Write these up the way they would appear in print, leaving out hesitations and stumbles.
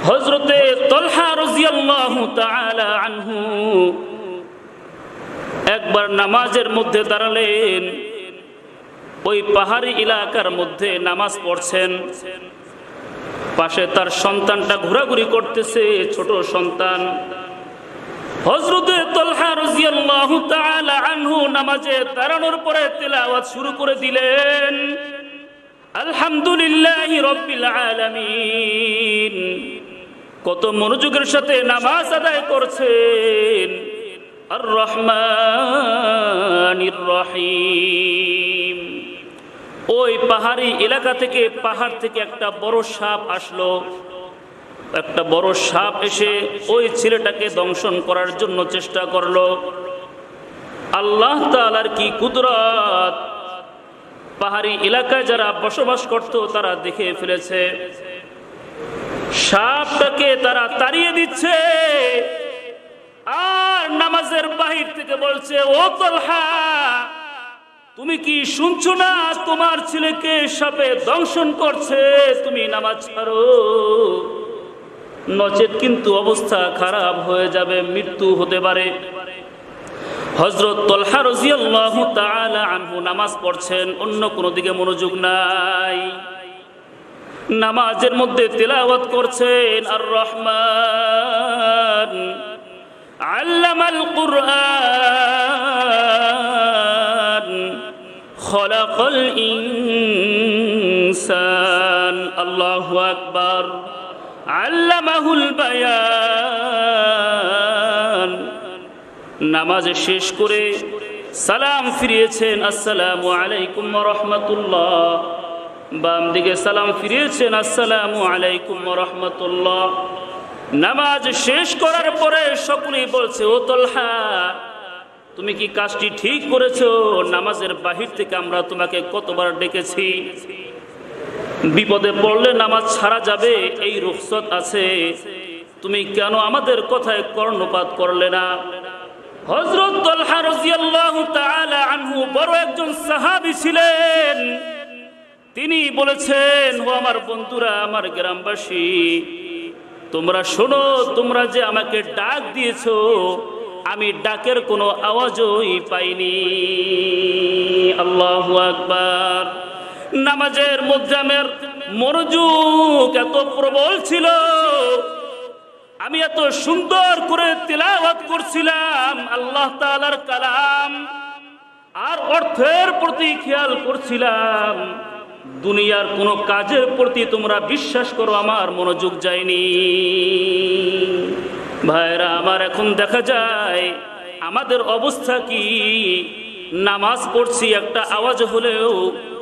হযরতে তালহা রাদিয়াল্লাহু তাআলা আনহু একবার নামাজের মধ্যে দাঁড়ালেন। ওই পাহাড়ি এলাকার মধ্যে নামাজ পড়ছেন, পাশে তার সন্তানটা ঘোরাঘুরি করতেছে, ছোট সন্তান। হযরতে তালহা রাদিয়াল্লাহু তাআলা আনহু নামাজে দাঁড়ানোর পরে তেলাওয়াত শুরু করে দিলেন, আলহামদুলিল্লাহি রাব্বিল আলামিন। কত মনোযোগের সাথে নামাজ আদায় করছেন। আর রহমানির রহিম। ওই পাহাড়ি এলাকা থেকে, পাহাড় থেকে একটা বড় সাপ আসলো। একটা বড় সাপ এসে ওই ছেলেটাকে দংশন করার জন্য চেষ্টা করলো। আল্লাহ তাআলার কি কুদরত! পাহাড়ি এলাকায় যারা বসবাস করত তারা দেখে ফেলেছে, সাপটাকে তারা তাড়িয়ে দিচ্ছে। আর নামাজের বাহির থেকে বলছে, ও তালহা, তুমি কি শুনছো না তোমার ছেলেকে সাপে দংশন করছে? তুমি নামাজ ছাড়ো, নচেত কিন্তু অবস্থা খারাপ হয়ে যাবে, মৃত্যু হতে পারে। হযরত তালহা রাদিয়াল্লাহু তাআলা আনহু নামাজ পড়ছেন, অন্য কোনো দিকে মনোযোগ নাই। নামাজের মধ্যে তিলাওয়াত করছেন, আর রহমান আল্লামাল কুরআন খলাকাল ইনসান। আল্লাহু আকবার। আল্লামাহুল বায়ান। নামাজ শেষ করে সালাম ফিরিয়েছেন, আসসালামু আলাইকুম ওয়া রাহমাতুল্লাহ। বাম দিকে সালাম ফিরিয়েছেন, আসসালামু আলাইকুম ওয়া রাহমাতুল্লাহ। নামাজ শেষ করার পরে সকলেই বলছে, ও তালহা, তুমি কি কাজটি ঠিক করেছো? নামাজের বাহির থেকে আমরা তোমাকে কতবার ডেকেছি, বিপদে পড়লে নামাজ ছাড়া যাবে এই রুখসত আছে, তুমি কেন আমাদের কথায় কর্ণপাত করলে না? হযরত তালহা রাদিয়াল্লাহু তাআলা আনহু বড় একজন সাহাবী ছিলেন। তিনি বলেছেন, ও আমার বন্ধুরা, আমার গ্রামবাসী, তোমরা শোনো, তোমরা যে আমাকে ডাক দিয়েছো, আমি ডাকের কোনো আওয়াজই পাইনি। আল্লাহু আকবার। নামাজের মধ্যে আমার মনোযোগ এত প্রবল ছিল, আমি এত সুন্দর করে তিলাওয়াত করছিলাম আল্লাহ তাআলার কালাম, আর অর্থের প্রতি খেয়াল করছিলাম। দুনিয়ার কোনো কাজের প্রতি তোমরা বিশ্বাস করো, আমার মনোযোগ যায়নি। ভাইরা আমার, এখন দেখা যায় আমাদের অবস্থা কি? নামাজ পড়ছি, একটা আওয়াজ হলেও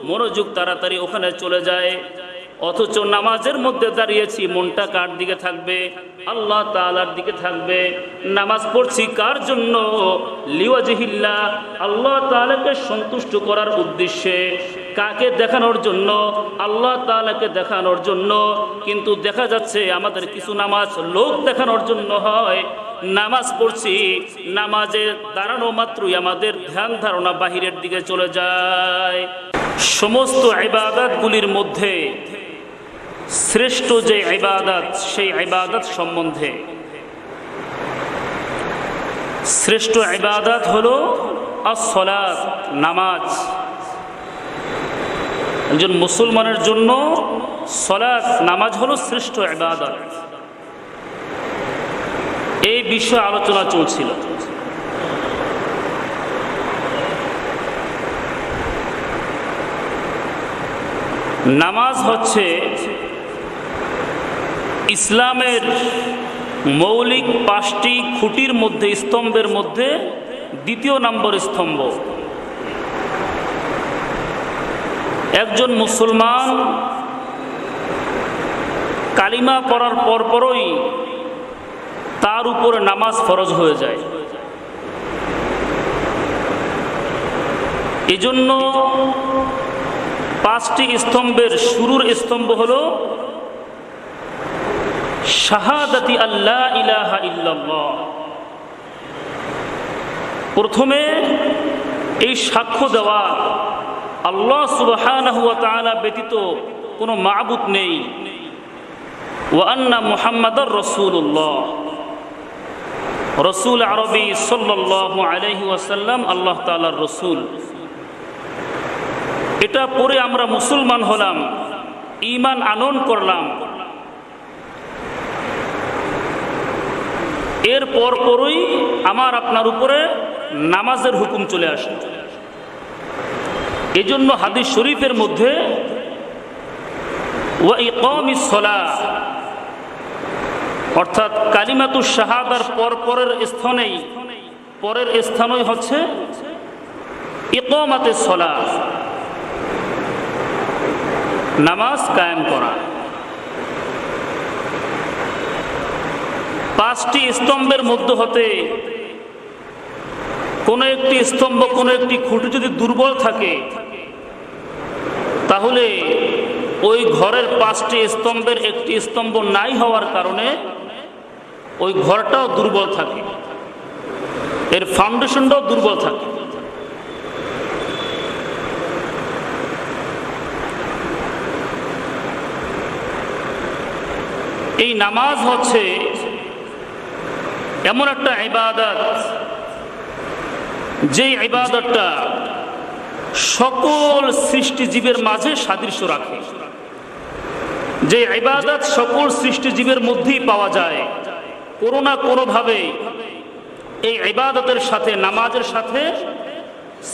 মনোযোগ তাড়াতাড়ি ওখানে চলে যায়, অথচ নামাজের মধ্যে দাঁড়িয়েছি, মনটা কার দিকে থাকবে? আল্লাহ তাআলার দিকে থাকবে। নামাজ পড়ছি কার জন্য? লিওয়াজহিল্লাহ, আল্লাহ তাআলাকে সন্তুষ্ট করার উদ্দেশ্যে। কাকে দেখানোর জন্য? আল্লাহ তাআলাকে দেখানোর জন্য। কিন্তু দেখা যাচ্ছে আমাদের কিছু নামাজ লোক দেখানোর জন্য হয়। নামাজ পড়ছি, নামাজে দাঁড়ানো মাত্রই আমাদের ধ্যান ধারণা বাহিরের দিকে চলে যায়। সমস্ত ইবাদতগুলির মধ্যে শ্রেষ্ঠ যে ইবাদত, সেই ইবাদত সম্বন্ধে শ্রেষ্ঠ ইবাদত হলো আস-সালাত, নামাজ। একজন মুসলমানের জন্য সালাত, নামাজ হলো শ্রেষ্ঠ ইবাদত। এই বিষয়ে আলোচনা চলছিল। নামাজ হচ্ছে ইসলামের মৌলিক 5টি খুঁটির মধ্যে, স্তম্ভের মধ্যে দ্বিতীয় নম্বর স্তম্ভ। একজন মুসলমান কালিমা পড়ার পরপরই তার উপরে নামাজ ফরজ হয়ে যায়। এজন্য 5টি স্তম্ভের শুরুর স্তম্ভ হলো শাহাদাতি আল্লাহ ইলাহা ইল্লাল্লাহ। প্রথমে এই সাক্ষ্য দেওয়া আল্লাহ সুবহানাহু ওয়া তাআলা ব্যতীত কোনো মাবুদ নেই, ওয়া আন্না মুহাম্মাদার রাসূলুল্লাহ, রসুল আরবি সাল্লাল্লাহু আলাইহি ওয়াসাল্লাম আল্লাহ তাআলার রসুল। এটা পরে আমরা মুসলমান হলাম, ঈমান আনয়ন করলাম। এর পরপরই আমার আপনার উপরে নামাজের হুকুম চলে আসে। এজন্য হাদিস শরীফের মধ্যে ওয়া ইকামিস সালাহ, অর্থাৎ কালিমাতুশ শাহাদার পরের স্থানই হচ্ছে ইকামাতুস সালাহ, নামাজ কায়েম করা। 5টি স্তম্ভের মধ্য হতে কোনো একটি স্তম্ভ, কোনো একটি খুঁটি যদি দুর্বল থাকে, তাহলে ওই ঘরের 5টি স্তম্ভের একটি স্তম্ভ নাই হওয়ার কারণে ওই ঘরটাও দুর্বল থাকে, এর ফাউন্ডেশনটাও দুর্বল থাকে। এই নামাজ হচ্ছে এমন একটা ইবাদত, যে ইবাদতটা সকল সৃষ্টিজীবের মাঝে সাদৃশ্য রাখে, যে ইবাদত সকল সৃষ্টিজীবের মধ্যেই পাওয়া যায়। কোনো না কোনোভাবে এই ইবাদতের সাথে, নামাজের সাথে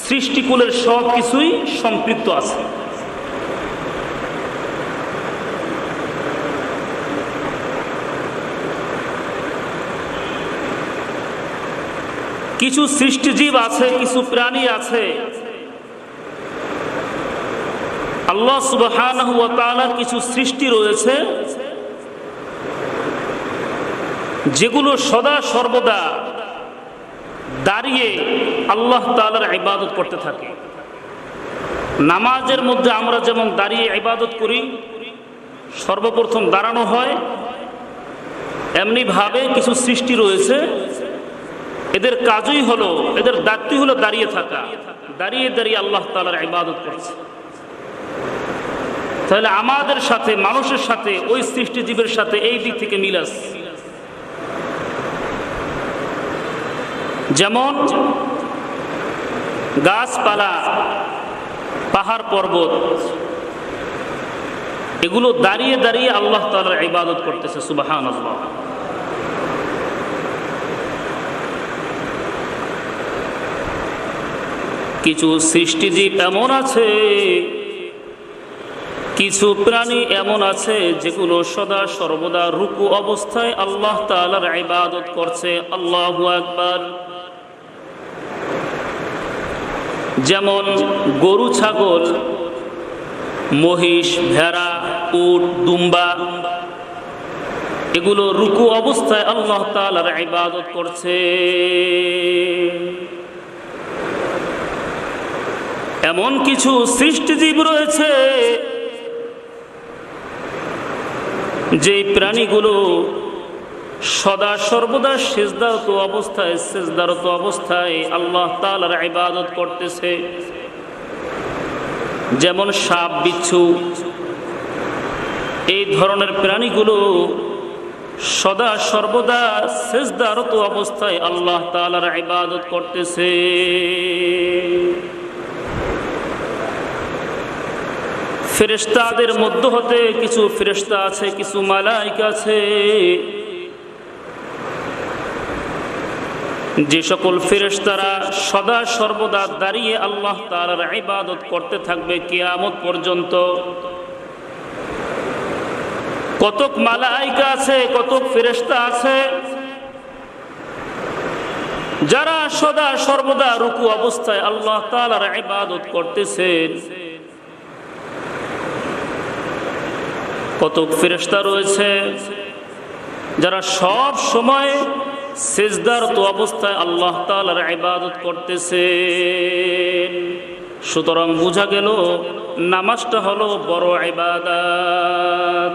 সৃষ্টিকুলের সব কিছুই সম্পৃক্ত আছে। কিছু সৃষ্টিজীব আছে, কিছু প্রাণী আছে, আল্লাহ সুবহানাহু ওয়া তাআলার কিছু সৃষ্টি রয়েছে যেগুলো সদা সর্বদা দাঁড়িয়ে আল্লাহ তাআলার ইবাদত করতে থাকে। নামাজের মধ্যে আমরা যেমন দাঁড়িয়ে ইবাদত করি, সর্বপ্রথম দাঁড়ানো হয়, এমনিভাবে কিছু সৃষ্টি রয়েছে, এদের কাজই হলো, এদের দায়িত্বই হলো দাঁড়িয়ে থাকা, দাঁড়িয়ে দাঁড়িয়ে আল্লাহ তাআলার ইবাদত করছে। তাহলে আমাদের সাথে, মানুষের সাথে, ওই সৃষ্টিজীবের সাথে এই দিক থেকে মিল আছে। যেমন গাছপালা, পাহাড় পর্বত, এগুলো দাঁড়িয়ে দাঁড়িয়ে আল্লাহ তাআলার ইবাদত করতেছে। সুবহানাল্লাহ। কিছু সৃষ্টিজীব এমন আছে, কিছু প্রাণী এমন আছে যেগুলো সদা সর্বদা রুকু অবস্থায় আল্লাহ তাআলার ইবাদত করছে। আল্লাহু আকবার। যেমন গরু, ছাগল, মহিষ, ভেড়া, উট, দুম্বা, এগুলো রুকু অবস্থায় আল্লাহ তাআলার ইবাদত করছে। এমন কিছু সৃষ্টিজীব রয়েছে যে প্রাণীগুলো সদা সর্বদা সিজদারত অবস্থায় আল্লাহ তাআলার ইবাদত করতেছে। যেমন সাপ, বিচ্ছু, এই ধরনের প্রাণীগুলো সদা সর্বদা সিজদারত অবস্থায় আল্লাহ তাআলার ইবাদত করতেছে। ফেরেশতাদের মধ্য হতে কিছু ফেরেশতা আছে, কিছু মালায়েকা আছে, যে সকল ফেরেশতারা সদা সর্বদা দাঁড়িয়ে আল্লাহ তাআলার ইবাদত করতে থাকবে কিয়ামত পর্যন্ত। কতক মালায়েকা আছে, কতক ফেরেশতা আছে যারা সদা সর্বদা রুকু অবস্থায় আল্লাহ তাআলার ইবাদত করতেছেন। কতক ফেরেশতা রয়েছে যারা সব সময় সিজদারত অবস্থায় আল্লাহ তাআলার ইবাদত করতেছে। সুতরাং বোঝা গেল নামাজটা হলো বড় ইবাদত।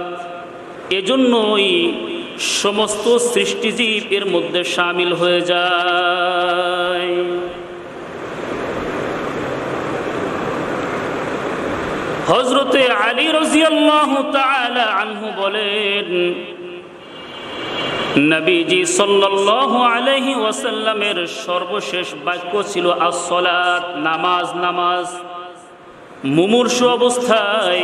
এজন্যই সমস্ত সৃষ্টিজীব এর মধ্যে শামিল হয়ে যায়। হযরতে আলী রাদিয়াল্লাহু তাআলা আনহু বলেন, নবীজি সাল্লাল্লাহু আলাইহি ওয়াসাল্লামের সর্বশেষ বাক্য ছিল as-সালাত, নামাজ। নামাজ মুমূর্ষু অবস্থায়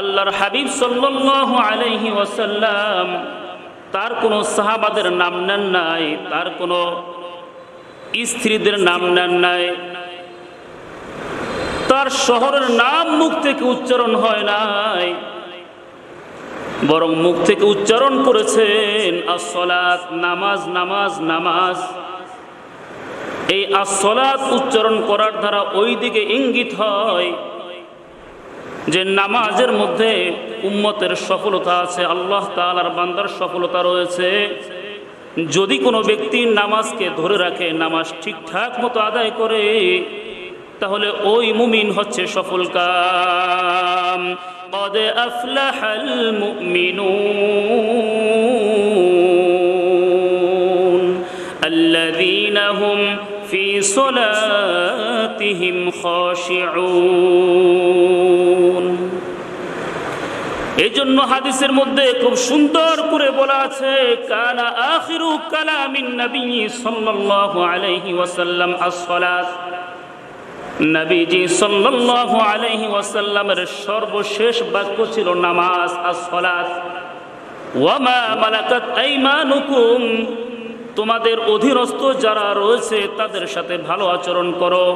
আল্লাহর হাবিব সাল্লাল্লাহু আলাইহি ওয়াসাল্লাম তার কোনো সাহাবাদের নাম নেন নাই, তার কোনো স্ত্রীদের নাম নেন নাই, তার শহরের নাম মুখ থেকে উচ্চারণ হয় নাই, বরং মুখ থেকে উচ্চারণ করেছেন as-সালাত, নামাজ, নামাজ, নামাজ। এই as-সালাত উচ্চারণ করার দ্বারা ওই দিকে ইঙ্গিত হয় যে নামাজের মধ্যে উম্মতের সফলতা আছে, আল্লাহ তাআলার বান্দার সফলতা রয়েছে। যদি কোনো ব্যক্তি নামাজকে ধরে রাখে, নামাজ ঠিকঠাক মতো আদায় করে, তাহলে ওই মুমিন হচ্ছে সফল কাম। قد أفلح المؤمنون الذين هم في صلاتهم خاشعون। এই জন্য হাদিসের মধ্যে খুব সুন্দর করে বলা আছে, কানা আখিরু কালামিন নবী সাল্লাল্লাহু আলাইহি ওয়াসাল্লাম as-সালাত। নবীজি সাল্লাল্লাহু আলাইহি ওয়াসাল্লামের সর্বশেষ বাক্য ছিল নামাজ, as-সালাত। ওয়া মা মালাকাত আইমানুকুম, তোমাদের অধীনস্থ যারা রয়েছে তাদের সাথে ভালো আচরণ করো।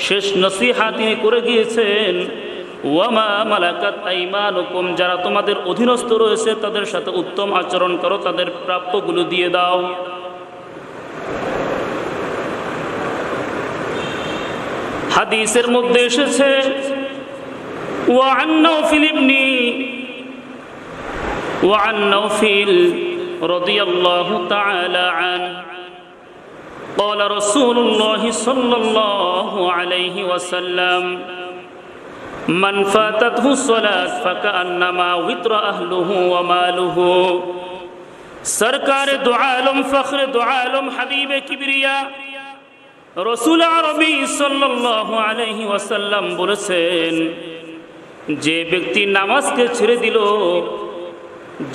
শেষ নসিহত তিনি করে গিয়েছেন, ওয়া মা মালাকাত আইমানুকুম, যারা তোমাদের অধীনস্থ রয়েছে তাদের সাথে উত্তম আচরণ করো, তাদের প্রাপ্যগুলো দিয়ে দাও। হাদিসের মধ্যে এসেছে, ওয়ান নাওফিল রাদিয়াল্লাহু তাআলা আনহু قال رسول الله صلى الله عليه وسلم من فاتته الصلاة فكأنما وتر أهله وماله। सरकार दो आलम फख्र दो आलम हबीब किबरिया রসুল আরবি সাল্লাল্লাহু আলাইহি ওয়াসাল্লাম বলেছেন, যে ব্যক্তি নামাজকে ছেড়ে দিল,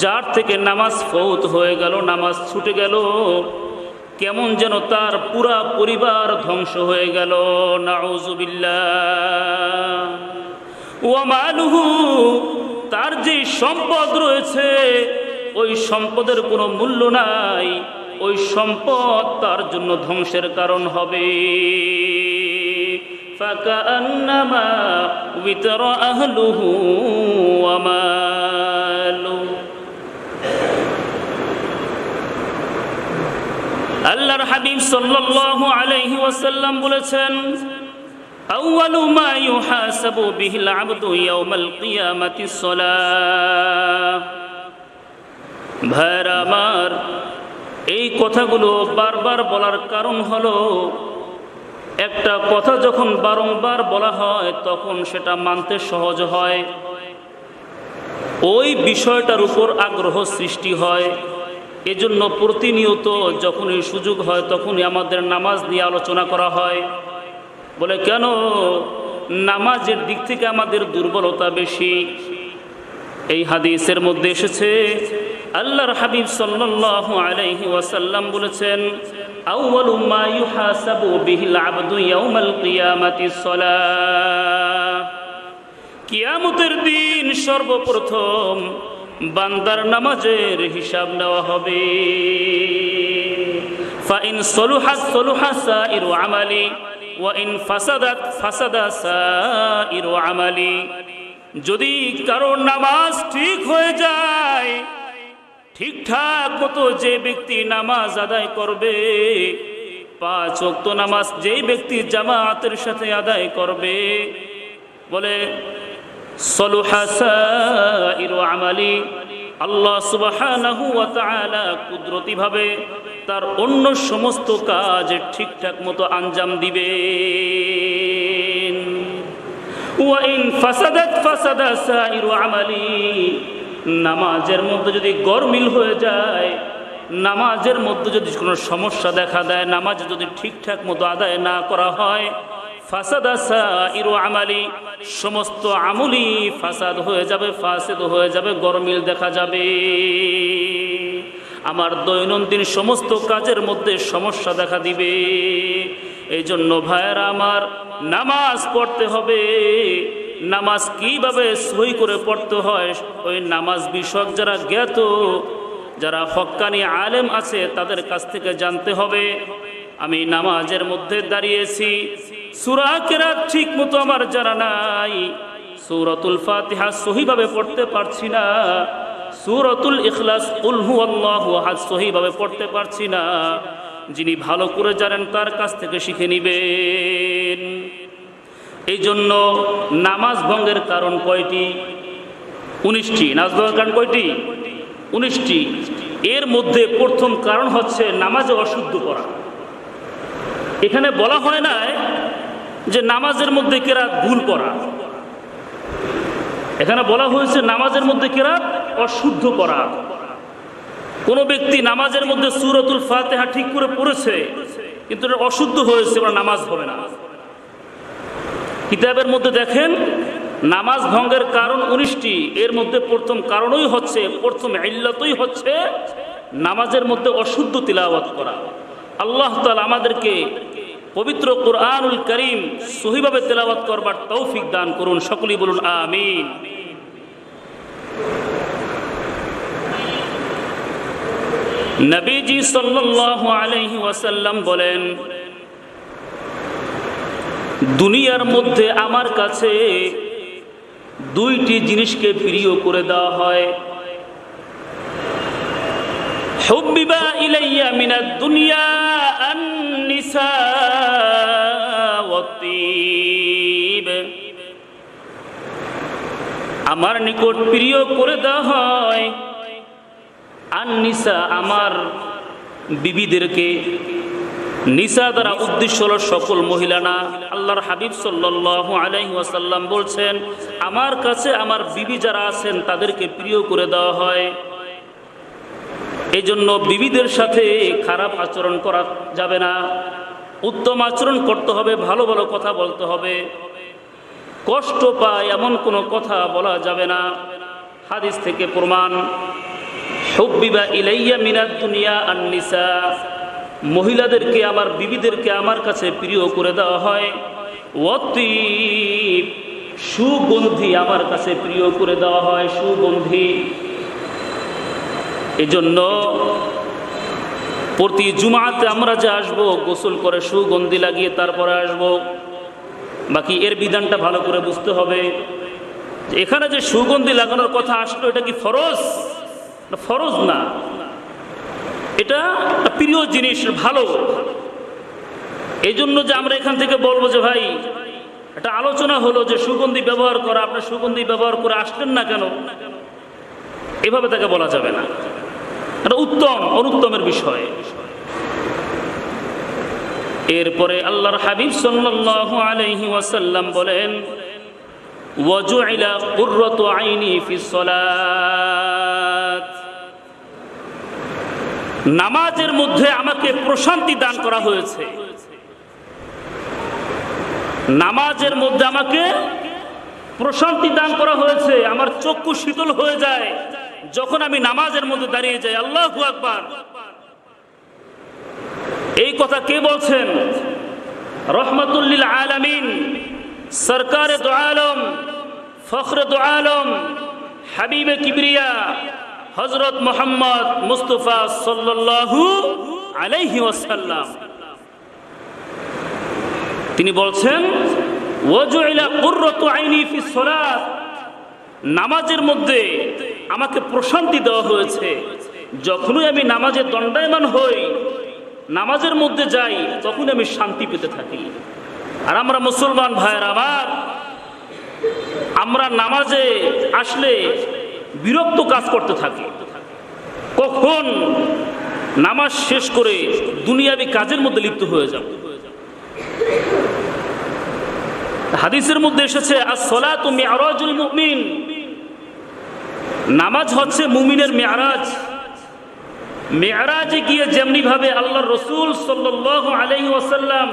যার থেকে নামাজ ফৌত হয়ে গেল, নামাজ ছুটে গেল, কেমন যেন তার পুরা পরিবার ধ্বংস হয়ে গেল। নাউযুবিল্লাহ। ওয়া মালুহু, তার যে সম্পদ রয়েছে ওই সম্পদের কোনো মূল্য নাই, ওই সম্পদ তার জন্য ধ্বংসের কারণ হবে। ফাকান্নামা উইতরা আহলুহু ওয়া মালু। আল্লাহর হাবিব সাল্লাল্লাহু আলাইহি ওয়াসাল্লাম বলেছেন, আউয়ালু মা ইউহাসাবু বিহিল আবদু ইয়াউমাল কিয়ামাতিস সালাহ। ভাইরা আমার, এই কথাগুলো বারবার বলার কারণ হলো, একটা কথা যখন বারংবার বলা হয় তখন সেটা মানতে সহজ হয়, ওই বিষয়টার উপর আগ্রহ সৃষ্টি হয়। এজন্য প্রতিনিয়ত যখনই সুযোগ হয় তখনই আমাদের নামাজ নিয়ে আলোচনা করা হয়। বলে কেন? নামাজের দিক থেকে আমাদের দুর্বলতা বেশি। এই হাদিসের মধ্যে এসেছে, আল্লাহর হাবিব সাল্লাল্লাহু আলাইহি ওয়াসাল্লাম বলেছেন, আউয়ালু মা ইউহাসাবু বিহিল আবদু ইয়াউমাল কিয়ামাতিস সালাহ। কিয়ামতের দিন সর্বপ্রথম বান্দার নামাজের হিসাব নেওয়া হবে। ফাইন সলুহাত সলুহা সাইরু আমালি ওয়া ইন ফাসাদাত ফাসাদা সাইরু আমালি। যদি কারোর নামাজ ঠিক হয়ে যায়, ঠিকঠাক মতো যে ব্যক্তি নামাজ আদায় করবে, 5 ওয়াক্ত নামাজ যেই ব্যক্তি জামাতের সাথে আদায় করবে, বলে সলুহা সাইরু আমালি, আল্লাহ সুবহানাহু ওয়া তাআলা কুদরতিভাবে তার অন্য সমস্ত কাজ ঠিকঠাক মতো আঞ্জাম দিবেন। ওয়া ইন ফাসাদাত ফাসাদা সাইরু আমালি, নামাজের মধ্যে যদি গরমিল হয়ে যায়, নামাজের মধ্যে যদি কোনো সমস্যা দেখা দেয়, নামাজ যদি ঠিকঠাক মতো আদায় না করা হয়, ফাসাদা সাইরু আমালি, সমস্ত আমলি ফাসাদ হয়ে যাবে, ফাসিদ হয়ে যাবে, গরমিল দেখা যাবে। আমার দৈনন্দিন সমস্ত কাজের মধ্যে সমস্যা দেখা দিবে। এই জন্য ভাইয়েরা আমার, নামাজ পড়তে হবে। নামাজ কিভাবে সহি করে পড়তে হয়, ওই নামাজ বিষয়ক যারা জ্ঞাত, যারা হক্কানি আলেম আছে তাদের কাছ থেকে জানতে হবে। আমি নামাজের মধ্যে দাঁড়িয়েছি, সূরা কেরাত ঠিক মতো আমার জানা নাই, সূরাতুল ফাতিহা সহিভাবে পড়তে পারছি না, সূরাতুল ইখলাস কুল হুয়াল্লাহু আহাদ সহিভাবে পড়তে পারছি না। যিনি ভালো করে জানেন তার কাছ থেকে শিখে নিবেন। এই জন্য নামাজ ভঙ্গের কারণ কয়টি? 19টি। নামাজ ভঙ্গের কারণ কয়টি? 19টি। এর মধ্যে প্রথম কারণ হচ্ছে নামাজে অশুদ্ধ করা। এখানে বলা হয় না যে নামাজের মধ্যে কেরাত ভুল করা, এখানে বলা হয়েছে নামাজের মধ্যে কেরাত অশুদ্ধ করা। কোন ব্যক্তি নামাজের মধ্যে সূরাতুল ফাতিহা ঠিক করে পড়েছে কিন্তু এটা অশুদ্ধ হয়েছে, ওর নামাজ হবে না। কিতাবের মধ্যে দেখেন নামাজ ভঙ্গের কারণ 19টি। এর মধ্যে প্রথম কারণই হচ্ছে, প্রথম ইল্লাতই হচ্ছে নামাজের মধ্যে অশুদ্ধ তিলাওয়াত করা। আল্লাহ তাআলা আমাদেরকে পবিত্র কুরআনুল কারীম সহিভাবে তেলাওয়াত করবার তৌফিক দান করুন। সকলেই বলুন আমিন। নবীজি সাল্লাল্লাহু আলাইহি ওয়াসাল্লাম বলেন, দুনিয়ার মধ্যে আমার কাছে দুইটি জিনিসকে প্রিয় করে দেওয়া হয়। হুব্বিবা ইলাইয়া মিনাদ দুনিয়া আন-নিসা ওয়াত-তিব, আমার নিকট প্রিয় করে দেওয়া হয় আন-নিসা, আমার বিবিদেরকে। নিসা দ্বারা উদ্দেশ্য হলো সকল মহিলা না। আল্লাহর হাবিব সাল্লাল্লাহু আলাইহি ওয়াসাল্লাম বলছেন, আমার কাছে আমার বিবি যারা আছেন তাদেরকে প্রিয় করে দেওয়া হয়। এই জন্য বিবিদের সাথে খারাপ আচরণ করা যাবে না, উত্তম আচরণ করতে হবে, ভালো ভালো কথা বলতে হবে। কষ্ট পায় এমন কোনো কথা বলা যাবে না। হাদিস থেকে প্রমাণ, হুব্বিবা ইলাইয়া মিনাদ দুনিয়া আন-নিসা, মহিলাদেরকে, আমার বিবিদেরকে আমার কাছে প্রিয় করে দেওয়া হয়। ওয়াত-তিব, সুগন্ধি আমার কাছে প্রিয় করে দেওয়া হয়, সুগন্ধি। এজন্য প্রতি জুমাতে আমরা যে আসবো, গোসল করে সুগন্ধি লাগিয়ে তারপরে আসবো। বাকি এর বিধানটা ভালো করে বুঝতে হবে। এখানে যে সুগন্ধি লাগানোর কথা আসলো, এটা কি ফরজ? ফরজ না, এটা প্রিয় জিনিস, ভালো। এই জন্য যে আমরা এখান থেকে বলবো যে ভাই একটা আলোচনা হলো যে সুগন্ধি ব্যবহার করা, আপনার সুগন্ধি ব্যবহার করে আসলেন না কেন, এভাবে তাকে বলা যাবে না। এটা উত্তম অনুত্তমের বিষয়। এরপরে আল্লাহর হাবিব সাল্লাল্লাহু আলাইহি ওয়াসাল্লাম বলেন, ওয়াজুইলা কুররাতু আইনি ফিস সালাত, নামাজের মধ্যে আমাকে প্রশান্তি দান করা হয়েছে। নামাজের মধ্যে আমাকে প্রশান্তি দান করা হয়েছে। আমার চক্ষু শীতল হয়ে যায় যখন আমি নামাজের মধ্যে দাঁড়িয়ে যাই। আল্লাহু আকবার। এই কথা কে বলছেন? রহমাতুল লিল আলামিন, সরকারে দু আলম, ফখরে দু আলম, হাবিবে কিবরিয়া হযরত মুহাম্মদ মুস্তাফা সাল্লাল্লাহু আলাইহি ওয়াসাল্লাম। তিনি বলছেন, ওয়াজুইলা কুররাতু আইনি ফিস সালাত, নামাজের মধ্যে আমাকে প্রশান্তি দেওয়া হয়েছে। যখনই আমি নামাজে দণ্ডায়মান হই, নামাজের মধ্যে যাই, তখন আমি শান্তি পেতে থাকি। আর আমরা মুসলমান ভাইয়ের আমার, আমরা নামাজে আসলে বিরক্ত কাজ করতে থাকি। কখন নামাজ শেষ করে দুনিয়াবি কাজের মধ্যে লিপ্ত হয়ে যাব। হাদিসের মধ্যে এসেছে, আস-সালাতু মি'রাজুল মুমিন, নামাজ হচ্ছে মুমিনের মেরাজ। মেরাজে গিয়ে যেমনি ভাবে আল্লাহর রাসূল সাল্লাল্লাহু আলাইহি ওয়াসাল্লাম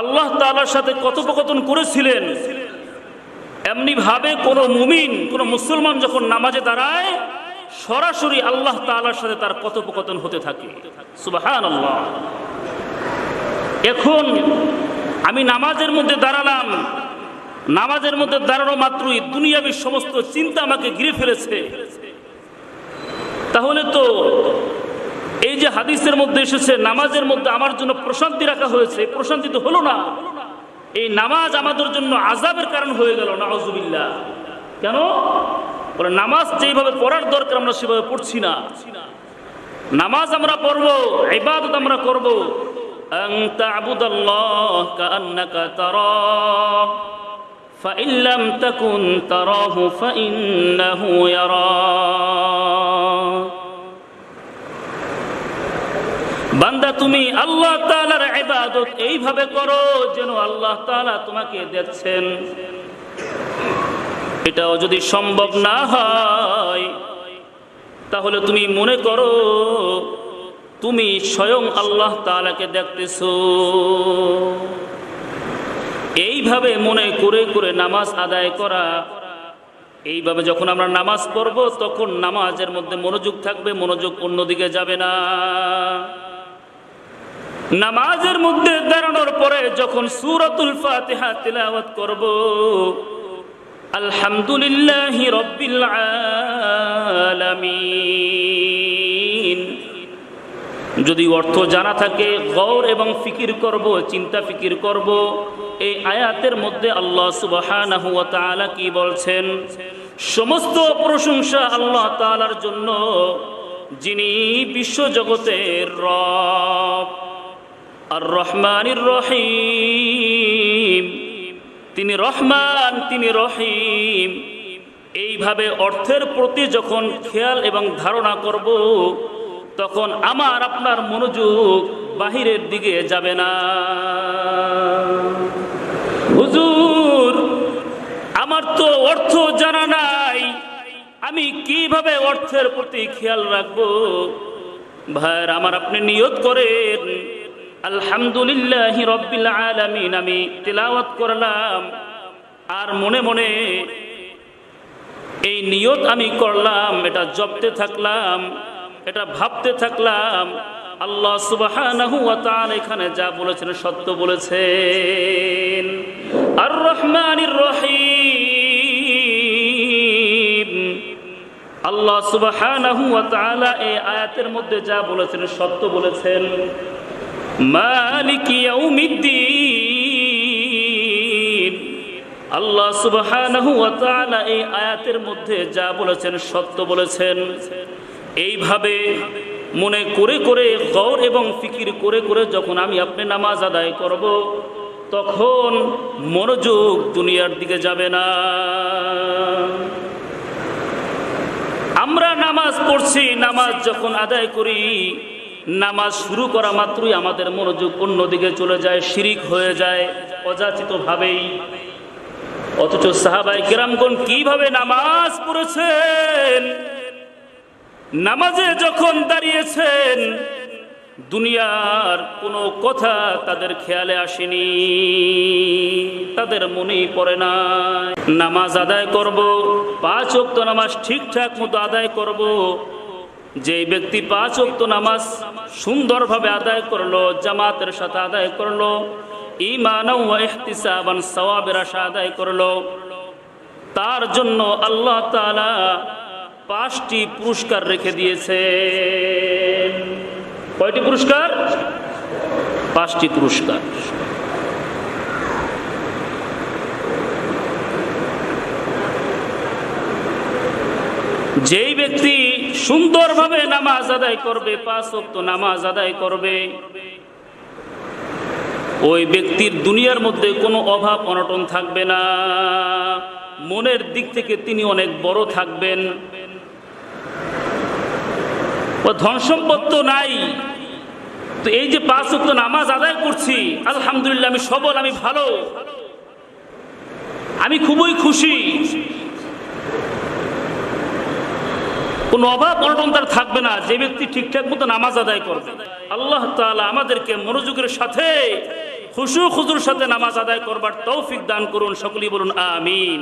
আল্লাহ তাআলার সাথে কথোপকথন করেছিলেন, এমনি ভাবে কোনো মুমিন, কোনো মুসলমান যখন নামাজে দাঁড়ায় সরাসরি আল্লাহ তাআলার সাথে তার কথোপকথন হতে থাকে। সুবহানাল্লাহ। এখন আমি নামাজের মধ্যে দাঁড়ালাম, নামাজের মধ্যে দাঁড়ানো মাত্রই দুনিয়াবী সমস্ত চিন্তা আমাকে ঘিরে ফেলেছে, তাহলে তো এই যে হাদিসের মধ্যে এসেছে নামাজের মধ্যে আমার জন্য প্রশান্তি রাখা হয়েছে, প্রশান্তি তো হলো না, এই নামাজ আমাদের জন্য আযাবের কারণ হয়ে গেল। নাউযুবিল্লাহ। কেন? বলে নামাজ যেভাবে পড়ার দরকার আমরা সেভাবে পড়ছি না। নামাজ আমরা পড়ব, ইবাদত আমরা করব, আন তা'বুদাল্লাহ কাআন্নাকা তারাহ ফাইন লাম তাকুন তারাহু ফাইন্নাহু ইয়ারাক। বান্দা তুমি আল্লাহ তাআলার ইবাদত এইভাবে করো যেন আল্লাহ তাআলা তোমাকে দেখছেন। এটাও যদি সম্ভব না হয় তাহলে তুমি মনে করো তুমি স্বয়ং আল্লাহ তাআলাকে দেখতেছো। এইভাবে মনে করে করে নামাজ আদায় করা। এইভাবে যখন আমরা নামাজ পড়ব তখন নামাজের মধ্যে মনোযোগ থাকবে, মনোযোগ অন্যদিকে যাবে না। নামাজের মধ্যে দাঁড়ানোর পরে যখন সূরাতুল ফাতিহা তিলাওয়াত করব, আলহামদুলিল্লাহি রাব্বিল আলামিন যদি অর্থ জানা থাকে গৌর এবং ফিকির করব, চিন্তা ফিকির করব এই আয়াতের মধ্যে আল্লাহ সুবহানাহু ওয়া তাআলা কি বলছেন। সমস্ত প্রশংসা আল্লাহ তাআলার জন্য, যিনি বিশ্বজগতের রব, আর রহমানির রহিম, তিনি রহমান, তিনি রহিম। এইভাবে অর্থের প্রতি যখন খেয়াল এবং ধারণা করব তখন আমার আপনার মনোযোগ বাহিরের দিকে যাবে না। হুজুর আমার তো অর্থ জানা নাই, আমি কিভাবে অর্থের প্রতি খেয়াল রাখবো? ভাইয়ের আমার, আপনি নিয়ত করেন আলহামদুলিল্লাহি রাব্বিল আলামিন আমি তিলাওয়াত করলাম, আর মনে মনে এই নিয়ত আমি করলাম, এটা জপতে থাকলাম, এটা ভাবতে থাকলাম। আল্লাহ সুবহানাহু ওয়া তাআলা এখানে যা বলেছেন সত্য বলেছেন। আর রহমানির রহিম, আল্লাহ সুবহানাহু ওয়া তাআলা এই আয়াতের মধ্যে যা বলেছেন সত্য বলেছেন। মালিক ইয়াউমিদ্দিন, আল্লাহ সুবহানাহু ওয়া তাআলা এই আয়াতের মধ্যে যা বলেছেন সত্য বলেছেন। এইভাবে মনে করে করে গৌর এবং ফিকির করে করে যখন আমি আপনি নামাজ আদায় করব তখন মনোযোগ দুনিয়ার দিকে যাবে না। আমরা নামাজ পড়ছি, নামাজ যখন আদায় করি নামাজ শুরু করা মাত্রই আমাদের মনোযোগ অন্যদিকে চলে যায়, শিরিক হয়ে যায় অযাচিত ভাবেই। অথচ সাহাবায়ে কেরামগণ কিভাবে নামাজ পড়েছেন, নামাজে যখন দাঁড়িয়েছেন দুনিয়ার কোনো কথা তাদের খেয়ালে আসেনি, তাদের মনেই পড়ে না। নামাজ আদায় করব, 5 ওয়াক্ত নামাজ ঠিকঠাক মতো আদায় করব। যে ব্যক্তি 5 ওয়াক্ত নামাজ সুন্দরভাবে আদায় করলো, জামাতের সাথে আদায় করলো, ঈমানাও ওয়া ইহতিসাবান সওয়াবের আশা আদায় করলো, তার জন্য আল্লাহ তাআলা 5টি পুরস্কার রেখে দিয়েছেন। কয়টি পুরস্কার? 5টি পুরস্কার। যেই ব্যক্তি সুন্দরভাবে নামাজ আদায় করবে, 5 ওয়াক্ত নামাজ আদায় করবে, ওই ব্যক্তির দুনিয়ার মধ্যে কোনো অভাব অনটন থাকবে না। মনের দিক থেকে তিনি অনেক বড় থাকবেন। ও ধন সম্পদ তো নাই, তো এই যে 5 ওয়াক্ত নামাজ আদায় করছি, আলহামদুলিল্লাহ আমি সবল, আমি ভালো, আমি খুবই খুশি, কোনো অভাব অনটন তার থাকবে না। যে ব্যক্তি ঠিকঠাক মতো নামাজ আদায় করবে, আল্লাহ তাআলা আমাদেরকে মনোযোগের সাথে খুশু খুজুর সাথে নামাজ আদায় করবার তৌফিক দান করুন। সকলেই বলুন আমিন।